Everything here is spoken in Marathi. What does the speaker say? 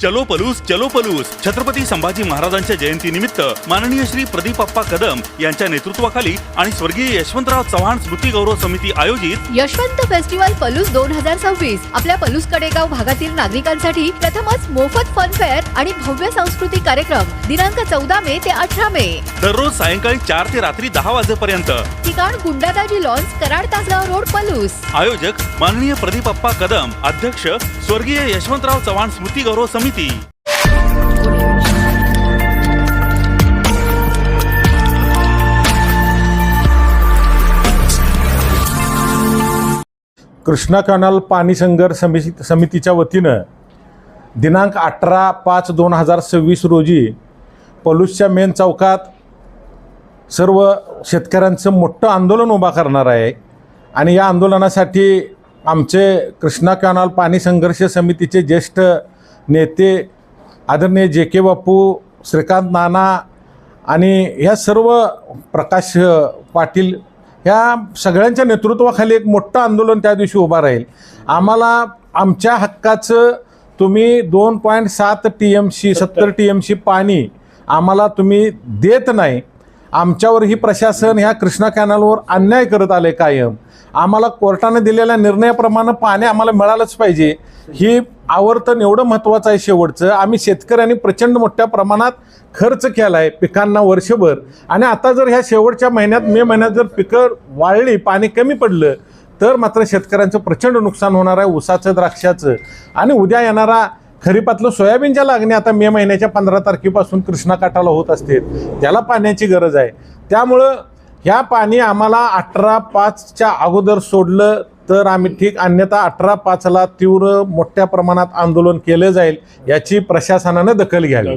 चलो पलूस छत्रपती संभाजी महाराजांच्या जयंतीनिमित्त माननीय श्री प्रदीपप्पा कदम यांच्या नेतृत्वाखाली आणि स्वर्गीय यशवंतराव चव्हाण स्मृती गौरव समिती आयोजित यशवंत फेस्टिवल पलूस 2026 आपल्या पलूस कडेगाव भागातील नागरिकांसाठी प्रथमच मोफत फन फेअर आणि भव्य सांस्कृतिक कार्यक्रम दिनांक 14 मे ते 18 मे दररोज सायंकाळी 4 ते रात्री 10 वाजेपर्यंत। ठिकाण गुंडादाजी लॉन्स, कराड तासगाव रोड, पलूस। आयोजक माननीय प्रदीपप्पा कदम, अध्यक्ष स्वर्गीय यशवंतराव चव्हाण स्मृती गौरव समिती। कृष्णा कॅनल पाणी संघर्ष समितीच्या वतीनं दिनांक 18/5/2026 रोजी पलूसच्या मेन चौकात सर्व शेतकऱ्यांचं मोठं आंदोलन उभा करणार आहे। आणि या आंदोलनासाठी आमचे कृष्णा कॅनल पाणी संघर्ष समितीचे ज्येष्ठ नेते आदरणीय JK बापू, श्रीकांत नाना आणि ह्या सर्व प्रकाश पाटील ह्या सगळ्यांच्या नेतृत्वाखाली एक मोठं आंदोलन त्या दिवशी उभा राहील। आम्हाला आमच्या हक्काचं तुम्ही 2.7 TMC 70 TMC पाणी आम्हाला तुम्ही देत नाही। आमच्यावर ही प्रशासन ह्या कृष्णा कॅनलवर अन्याय करत आले कायम। आम्हाला कोर्टाने दिलेल्या निर्णयाप्रमाणे पाणी आम्हाला मिळालंच पाहिजे। ही आवर्तन एवढं महत्त्वाचं आहे शेवटचं। आम्ही शेतकऱ्यांनी प्रचंड मोठ्या प्रमाणात खर्च केला आहे पिकांना वर्षभर, आणि आता जर ह्या शेवटच्या महिन्यात मे महिन्यात जर पिकं वाळली, पाणी कमी पडलं तर मात्र शेतकऱ्यांचं प्रचंड नुकसान होणार आहे, ऊसाचं, द्राक्षाचं। आणि उद्या येणारा खरीपातलं सोयाबीनच्या लागणी आता मे महिन्याच्या 15 तारखेपासून कृष्णा काठाला होत असते, त्याला पाण्याची गरज आहे। त्यामुळं ह्या पाणी आम्हाला 18/5च्या अगोदर सोडलं तर आम्ही ठीक, अन्यथा 18/5ला तीव्र मोठ्या प्रमाणात आंदोलन केलं जाईल, याची प्रशासनानं दखल घ्यावी।